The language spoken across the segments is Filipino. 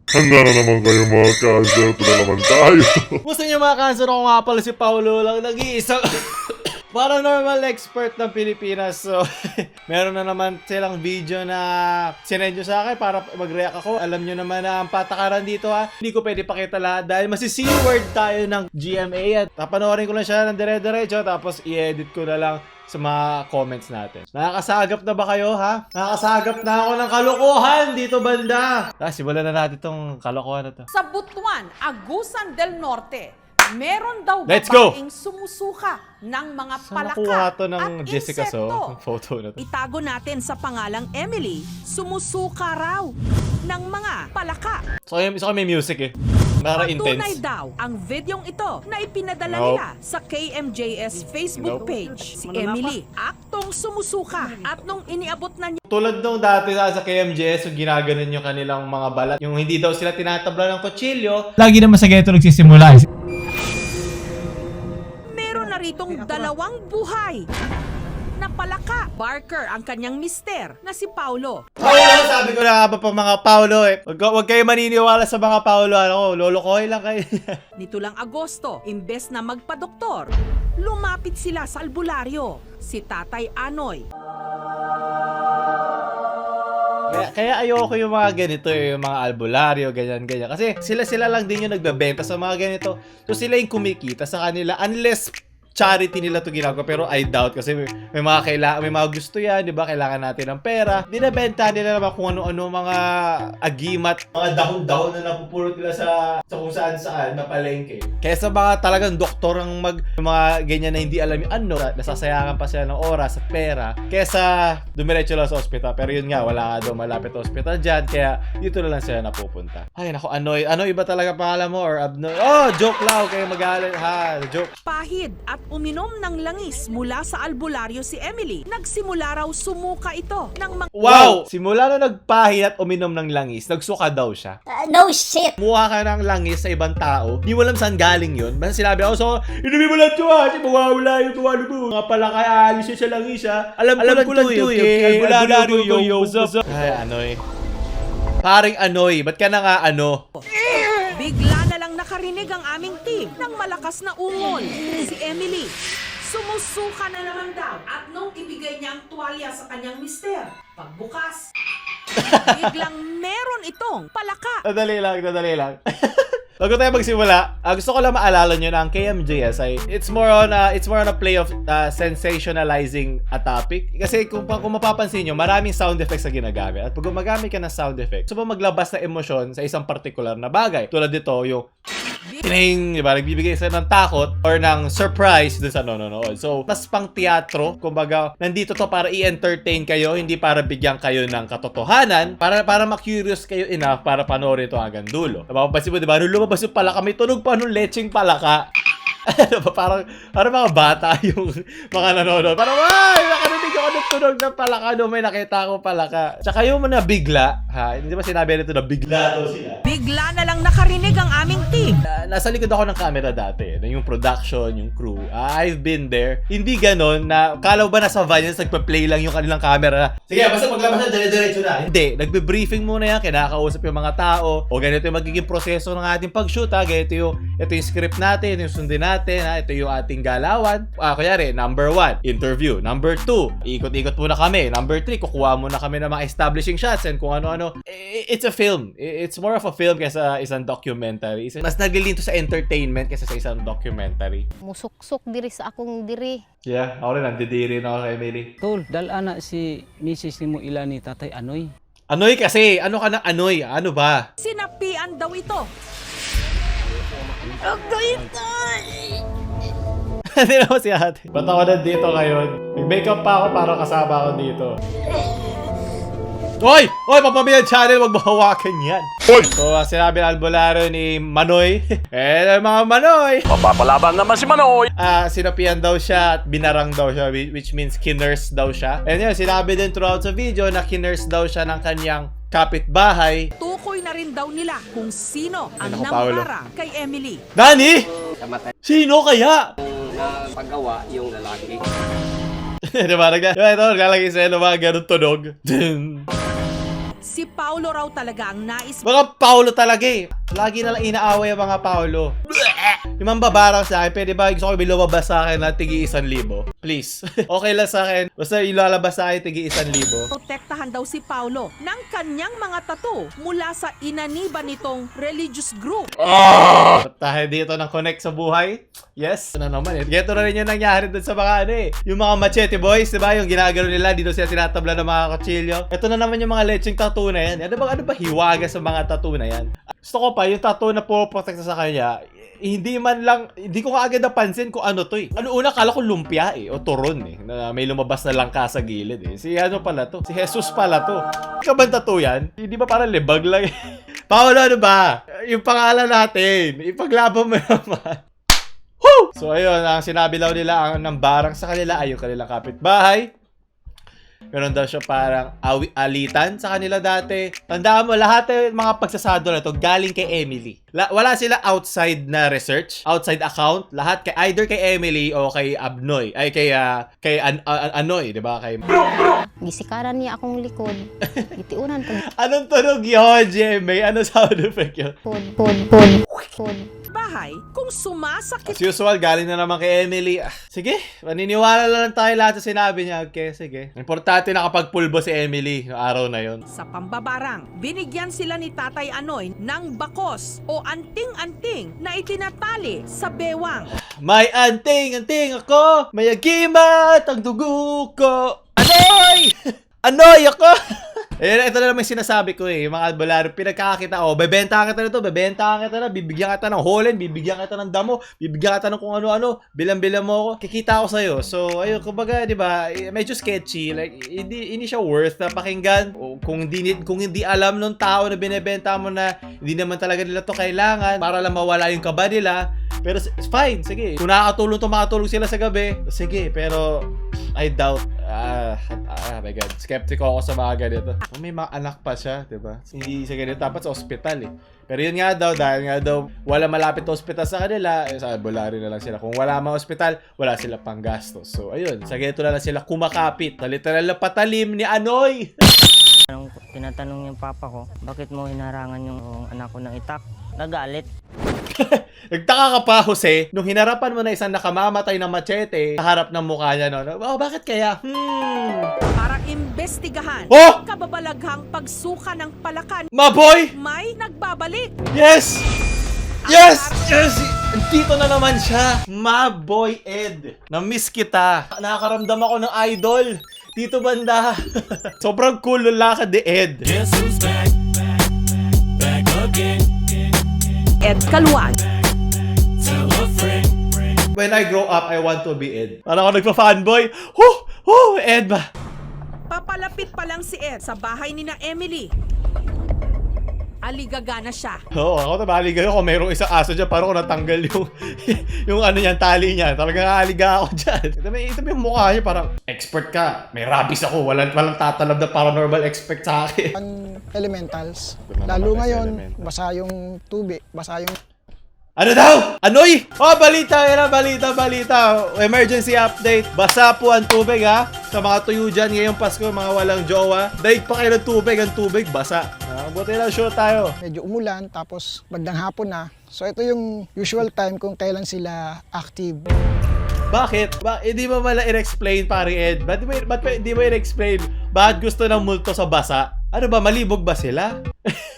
Handa na naman kayo mga cancer, ito na naman tayo. Gusto niyo mga cancer, ako nga pala si Paulo lang, nag-iisang paranormal expert ng Pilipinas. So, meron na naman silang video na sinend nyo sa akin para mag-react ako. Alam nyo naman na ang patakaran dito ha. Hindi ko pwede pakita lahat dahil masisi-word tayo ng GMA at papanoorin ko lang siya ng dire-diretso tapos i-edit ko na lang sa mga comments natin. Nakakasagap na ba kayo ha? Nakakasagap na ako ng kalokohan dito banda. Simulan na natin itong kalokohan na to. Sa Butuan, Agusan del Norte, meron daw Let's go! babaeng sumusuka ng mga Saan palaka nakuha to ng at Jessica So? insekto. Ang photo na to. Itago natin sa pangalang Emily, sumusuka raw ng mga palaka. So may music eh. Para Tunay intense. daw ang videong ito na ipinadala Nope. nila sa KMJS Facebook Nope. page. Si Emily, aktong sumusuka at nung iniabot na niya Tulad nung dati sa KMJS, yung ginaganon yung kanilang mga balat. Yung hindi daw sila tinatabla ng kutsilyo. Lagi naman sa ghetto nagsisimula. meron na ritong dalawang buhay na palaka. Barker ang kanyang mister na si Paulo. Paulo, sabi ko na nga ba pa mga Paulo eh. Huwag kayo maniniwala sa mga Paulo. Ano ko, lolokoy lang kayo. Nito lang Agosto, imbes na magpa-doktor, lumapit sila sa albularyo. Si Tatay Anoy. Kaya ayoko yung mga ganito eh, yung mga albularyo, ganyan-ganyan. Kasi sila lang din yung nagbebenta sa mga ganito. So sila yung kumikita sa kanila unless charity nila to ginagawa, pero I doubt kasi may mga kailangan, may mga gusto yan, di ba? Kailangan natin ng pera. Dinabenta nila naman kung ano-ano mga agimat, mga dahon-dahon na napupulot nila sa kung saan-saan na palengke. Kaya sa mga talagang doktor ang mga ganyan na hindi alam yung ano, nasasayangan pa sila ng oras at pera, kesa dumiretso lang sa ospital. Pero yun nga, wala nga daw malapit na ospital dyan, kaya dito na lang sila napupunta. Ay, naku, Anoy. Anoy ba talaga pangalan mo? Or Abnoy? Oh, joke lang. Kayo magalit. Ha, joke. Pahid at uminom ng langis mula sa albularyo si Emily. Nagsimula raw sumuka ito ng Wow! Simula na nagpahid at uminom ng langis, nagsuka daw siya. No shit! Muha ka ng langis sa ibang tao, di mo alam saan galing yun. Basta sinabi ako, so, inumin mo lang ito ha, kasi mawawala yung tuwano mo. Mga pala kaya alis yun sa langis ha. Alam ko lang to eh. Albularyo, yo, what's up? Ay, Anoy. Paring Anoy, ba't ka na nga ano? Bigla na lang nakarinig ang aming team ng malakas na ungol. Si Emily, sumusuka na naman daw at nung ibigay niya ang tuwalya sa kanyang mister, pagbukas, biglang meron itong palaka. Dadali lang. Bago tayo magsimula, gusto ko lang maalala nyo na ang KMJS ay it's more on a play of sensationalizing a topic. Kasi kung mapapansin nyo, maraming sound effects na ginagamit. At pag gumagamit ka ng sound effects, so maglabas na emosyon sa isang particular na bagay. Tulad dito, yung tining, di ba? Nagbibigay sila ng takot or ng surprise dun sa nanonood. So, mas pang teatro. Kumbaga, nandito to para i-entertain kayo, hindi para bigyan kayo ng katotohanan, para ma-curious kayo enough para panoorin ito hanggang dulo. Napapansin mo, di ba? Nung lumabas yung palaka, may tunog pa nung lecheng palaka. Ano ba? Parang mga bata yung mga nanonood. Parang, ay, nakarinig ako ng tunog ng palaka nung may nakita ako palaka. Tsaka yung na bigla, ha? Hindi ba sinabi nito na bigla daw sila? Bigla na lang nakarinig ang aming team. Nasa likod ako ng camera dati. Yung production, yung crew. I've been there. Hindi ganon na, kala ba nasa Vines, nagpa-play lang yung kanilang camera. Sige, basta maglabas na, dire-diretso na. Hindi, nagbe-briefing muna yan, kinakausap yung mga tao. O ganito yung magiging proseso ng ating pag-shoot, ha? Ito yung script natin, yung sundin natin, ha? Ito yung ating galawan. Kunyari, number 1, interview. Number 2, ikot-ikot muna kami. Number 3, kukuha muna kami ng mga establishing shots and kung ano-ano. It's a film. It's more of a film kaysa isang documentary. Mas naglilin to sa entertainment kaysa sa isang documentary. Musuksok diri sa akong diri. Yeah, ako rin, nandidiri na ako kay Emily. Tol, dal-ana si Mrs. mo ila ni Tatay Anoy. Anoy kasi, ano ka na Anoy? Ano ba? Sinapian daw ito. Hindi naman si ate. Ba't ako nandito ngayon? Nag-makeup pa ako para kasama ako dito. Hoy! Hoy! Papamilya channel! Huwag mahawakan yan! Hoy! So, sinabi ng albularyo ni Manoy. Mga Manoy! Mapapalaban naman si Manoy! Sinapian daw siya at binarang daw siya, which means kinurse daw siya. And yun, sinabi din throughout sa video na kinurse daw siya ng kanyang kapitbahay. Tukoy na rin daw nila kung sino ang Ay, naku, Paolo. namara kay Emily. Dani! Sino kaya? Paggawa yung lalaki. Diba? Ito, naglalagay sa'yo ng mga ganun tunog. Si Paulo raw talaga ang nais Mga Paulo talaga eh. Lagi na lang inaaway ang mga Paulo. Yung mambabarang sa akin, pwede ba gusto ko may lumabas sa akin na tigi 1,000? Please. Okay lang sa akin. Basta ilalabas sa akin tigi 1,000. protektahan daw si Paulo ng kanyang mga tattoo mula sa inaniba nitong religious group. At tayo dito ng connect sa buhay. Yes. Ano naman eh. Geto na rin yung nangyari dun sa mga ano eh. Yung mga machete boys, diba? Yung ginagano nila, dito sila tinatabla ng mga kutsilyo. Ito na naman yung mga lecheng tattoo na yan. Ano ba hiwaga sa mga tattoo na yan? Gusto ko pa, yung tattoo na puprotekta sa kanya, hindi ko kaagad napansin kung ano to eh. Ano una, kala ko lumpia eh, o turon eh, na may lumabas na langka sa gilid eh. Si ano pala to? Si Jesus pala to. Kaban tattoo yan? Hindi ba parang libag lang eh? Paolo, ano ba? Yung pangalan natin, ipaglaban mo naman. Woo! So ayun, ang sinabi daw nila ang ng barang sa kanila ay yung kanilang kapitbahay. Meron daw siya parang alitan sa kanila dati. Tandaan mo, lahat ng mga pagsasado na to galing kay Emily. Wala sila outside na research, outside account. Lahat either kay Emily o kay Abnoy. Ay, kay Anoy, di ba? Kay... Gisikaran niya akong likod. Itiunan pag Anong tunog yun, Jemay? Ano sound effect yun? pod. Bahay kung sumasakit As usual, galing na naman kay Emily. Sige, maniniwala lang tayo lahat sa sinabi niya. Okay, sige. Importante nakapagpulbo si Emily yung araw na yon. sa pambabarang. Binigyan sila ni Tatay Anoy ng bakos o anting-anting na itinatali sa bewang. May anting ako, may agimat ang dugo ko. Anoy! Anoy ako! Eh, ito na naman yung sinasabi ko eh, yung mga albularyo, pinagkakakita, bebenta kita nito, bebenta kita na, bibigyan kita ng holen, bibigyan kita ng damo, bibigyan kita ng kung ano-ano, bilang-bilang mo ako, kikita ako sa'yo. So, ayun, kumbaga, di ba, medyo sketchy, like, hindi siya worth na pakinggan. O, kung hindi alam nung tao na binebenta mo na hindi naman talaga nila to kailangan, para lang mawala yung kaba nila, pero fine, sige. Kung makatulong sila sa gabi, sige, pero I doubt. My God. Skeptical ako sa mga ganito. May mga anak pa siya, diba? Hindi sa ganito. Dapat sa ospital eh. Pero yun nga daw, dahil nga daw wala malapit na ospital sa kanila, sa albularyo na lang sila. Kung wala mga ospital, wala sila pang gastos. So, ayun. Sa ganito na lang sila kumakapit. Na literal na patalim ni Anoy. Tinatanong yung papa ko, bakit mo hinarangan yung anak ko ng itak? Nagalit. Nagtaka ka pa, Jose, nung hinarapan mo na isang nakamamatay na machete sa harap ng mukha niya, no? Bakit kaya? Para imbestigahan Oh! kababalaghang pagsuka ng palakan, Maboy! may nagbabalik. Yes! Yes! Yes! Dito na naman siya. Maboy Ed. Na-miss kita. Nakakaramdam ako ng idol. Dito banda. Sobrang cool ng lakad ni Ed. Ed Kaluan. When I grow up, I want to be Ed. Parang ako nagpa-fanboy. Ed ba? Papalapit pa lang si Ed sa bahay ni na Emily. Aligaga na siya. Oo, ako nabaliga yun. Kung mayroong isang aso dyan, parang ako natanggal yung ano yan, tali niya. Talagang nakaliga ako dyan. Ito yung mukha niya, parang expert ka. May rabies ako. Walang tatalab na paranormal expert sa akin. Elementals. Lalo ngayon, basa yung tubig, basa yung... Ano daw? Anoy! Balita! Yan ang balita! Emergency update. Basa po ang tubig ha. Sa mga tuyo dyan ngayong Pasko, mga walang jowa. Daig pa kayo ng tubig, ang tubig basa. Buti lang sure tayo. Medyo umulan, tapos bandang hapon na. So ito yung usual time kung kailan sila active. Bakit? Hindi mo mala in-explain, pare Ed? Ba't di mo in-explain? Bakit gusto ng multo sa basa? Ano ba, malibog ba sila?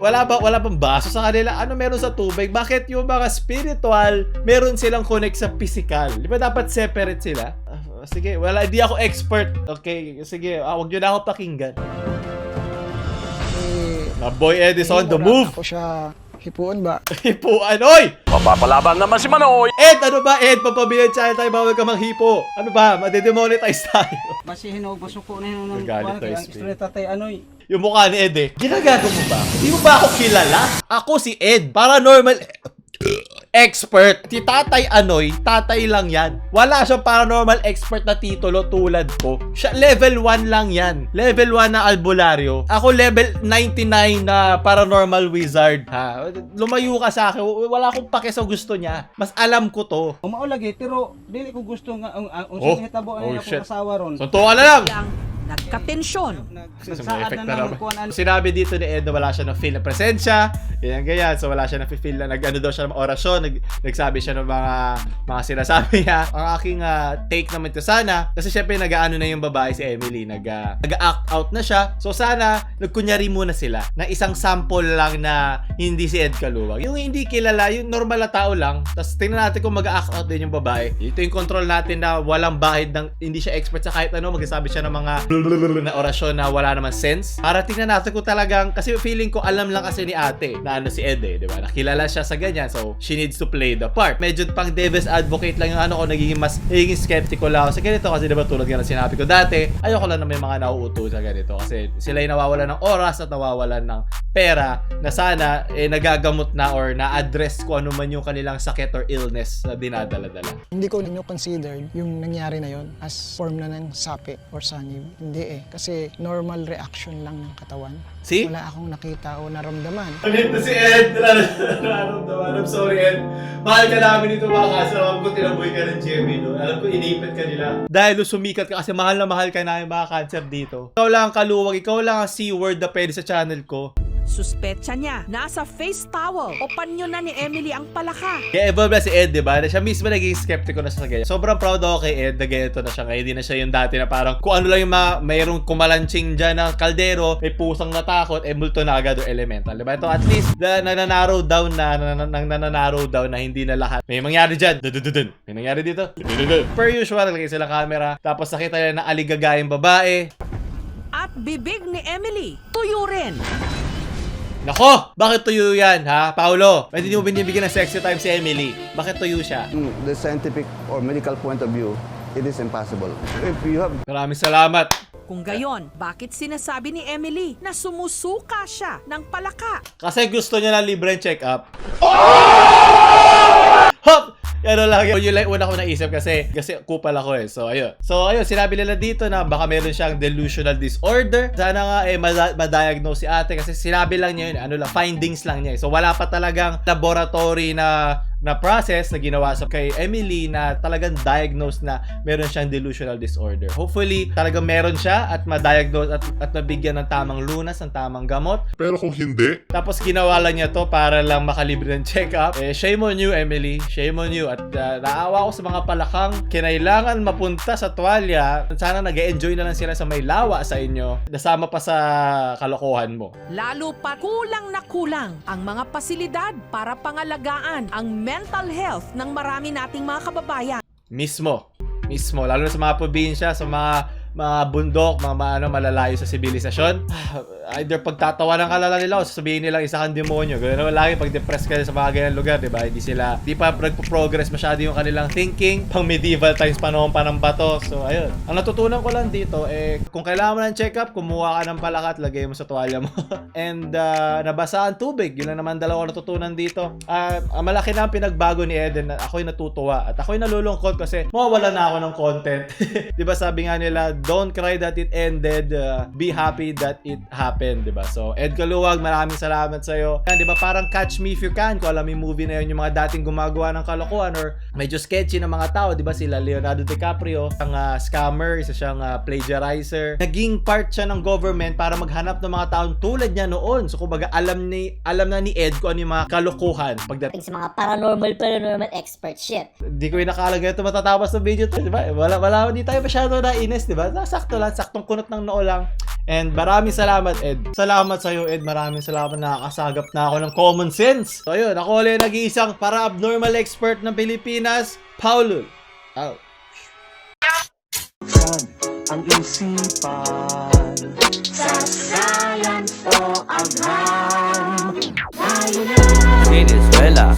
wala bang baso sa kanila? Ano meron sa tubig? Bakit yung mga spiritual, meron silang connect sa physical? Di ba dapat separate sila? Sige, hindi ako expert. Okay, sige, wag nyo na ako pakinggan. Na Boy Edison, the move! Ako siya, hipuan ba? Hipuan, oy! Mapapalaban naman si Manoy. Ed, ano ba, Ed? Papabilan channel tayo, bawal ka manghipo. Ano ba? Madedemonetize tayo. Basi hinubaso ko na yun ng Nagalit tayo, ang Spin. istorya Tatay Anoy. Yung mukha ni Ed eh. Ginagago mo ba? Hindi mo ba ako kilala? Ako si Ed. Paranormal expert. Si Tatay Anoy, tatay lang yan. Wala siyang paranormal expert na titulo tulad ko. Siya, level 1 lang yan. Level 1 na albularyo. Ako level 99 na paranormal wizard. Ha? Lumayo ka sa akin. Wala akong pake sa gusto niya. Mas alam ko to. Umaulagi, pero dili ko gusto nga ang Oh, hitabo oh, ay shit. akong asawa ron. Suntukan na lang! Yang nagkatensyon. May effect na naman. Sinabi dito ni Ed na wala siya na-feel na presensya, ganyan. So wala siya na-feel na nag-ano daw siya ng orasyon, nagsabi siya ng mga sinasabi niya. Ang aking take naman ito sana, kasi syempre nag-ano na yung babae si Emily, nag-act out na siya. So sana, nagkunyari muna sila na isang sample lang na hindi si Ed Caluwag. Yung hindi kilala, yung normal na tao lang, tapos tingnan natin kung mag-act out din yung babae. Ito yung control natin na walang bahid, hindi siya expert sa kahit ano, magsasabi siya ng mga na orasyon na wala naman sense. Para tingnan natin kung talagang, kasi feeling ko alam lang kasi ni ate na ano si Ed di ba? Nakilala siya sa ganyan, so she needs to play the part. Medyo pang devil's advocate lang yung ano ko, nagiging skeptical lang ako sa ganito kasi diba tulad nga na sinabi ko dati, ayoko lang na may mga nauuto sa ganito kasi sila yung nawawalan ng oras at nawawalan ng pera na sana nagagamot na or na-address kung ano man yung kanilang sakit or illness na dinadala-dala. Hindi ko ninyo considered yung nangyari na yon as form na ng sapi or sanib. Hindi kasi normal reaction lang ng katawan. See? Wala akong nakita o naramdaman. Nandito si Ed, nararamdaman. I'm sorry Ed. Mahal ka namin dito mga kaso. Alam ko tinaboy ka ng Jimmy, no? Alam ko inipit ka nila. Dahil sumikat ka kasi mahal na mahal ka namin mga cancer dito. Ikaw lang ang Caluwag, ikaw lang ang C-word na pwede sa channel ko. Suspetsa niya, nasa face towel o panyo na ni Emily ang palaka. Kaya evolve na si Ed, diba? Siya mismo naging skeptical na siya sa ganyan. Sobrang proud ako kay Ed na ganito na siya ngayon. Hindi na siya yung dati na parang kung ano lang yung mayroong kumalanching dyan na kaldero, may pusang natakot, multo na agad o elemental. Diba? Ito at least nananarrow down na hindi na lahat. May mangyari dyan. Dudududun. May nangyari dito. Dudududun. Per usual, lagay sila camera. Tapos nakita nila na aligagayang babae. At bibig ni Emily, tuyo rin. Nako! Bakit tuyo yan, ha? Paulo, hindi mo binibigyan ng sexy time si Emily. Bakit tuyo siya? The scientific or medical point of view, it is impossible. If you have... Maraming salamat. Kung gayon, bakit sinasabi ni Emily na sumusuka siya ng palaka? Kasi gusto niya na libreng check-up. Hop! Ano lang, yun lang una ko naisip kasi kupal ako So ayun, sinabi nila dito na baka meron siyang delusional disorder. Sana nga ma-diagnose si ate kasi sinabi lang niya yun, findings lang niya. So wala pa talagang laboratory na process na ginawa sa kay Emily na talagang diagnosed na meron siyang delusional disorder. Hopefully, talagang meron siya at ma-diagnose at mabigyan ng tamang lunas, ng tamang gamot. Pero kung hindi, Tapos ginawa lang niya to para lang makalibre ng check-up. Shame on you, Emily. Shame on you. At naawa ko sa mga palakang kinailangan mapunta sa tuwalya. Sana nag-e-enjoy na lang sila sa may lawa sa inyo. Nasama pa sa kalokohan mo. Lalo pa kulang na kulang ang mga pasilidad para pangalagaan ang mental health ng marami nating mga kababayan. Mismo. Lalo na sa mga probinsya, sa mga bundok, mga malalayo sa sibilisasyon. Either pagtatawanan ka lang nila o sasabihin nilang isa kang demonyo. Ganoon naman lagi pag depressed ka sa mga ganyan lugar, diba? Hindi pa nagpo-progress masyado yung kanilang thinking. Pang medieval times panahon pa ng bato. So, ayun. Ang natutunan ko lang dito, kung kailangan mo ng check-up, kumuha ka ng palaka at lagay mo sa tuwalya mo. And, nabasa ang tubig. Yun lang naman dalawa natutunan dito. Malaki na ang pinagbago ni Eden. Ako'y natutuwa. At ako'y nalulungkot kasi mawawala na ako ng content. Diba sabi nga nila, don't cry that it ended. Be happy that it happened. Diba? So, Ed Caluwag, maraming salamat sa'yo. Yan, diba? Parang Catch Me If You Can. Kung alam yung movie na yun, yung mga dating gumagawa ng kalokohan or medyo sketchy ng mga tao, diba? Sila Leonardo DiCaprio, isang scammer, isa siyang plagiarizer. Naging part siya ng government para maghanap ng mga taong tulad niya noon. So, kumbaga, alam na ni Ed kung ano yung mga kalokohan pagdating sa mga paranormal expert shit. Hindi ko inakala ganito matatawa sa video to, diba? Wala, hindi tayo masyado nainis, diba? Sakto lang, saktong kunot ng noo lang. And maraming salamat, Ed. Salamat sa'yo, Ed. Maraming salamat, nakakasagap na ako ng common sense. So, yun. Ako ulit nag-iisang para-abnormal expert ng Pilipinas, Paulo. Out. Ang isipan sa science o agham. Venezuela.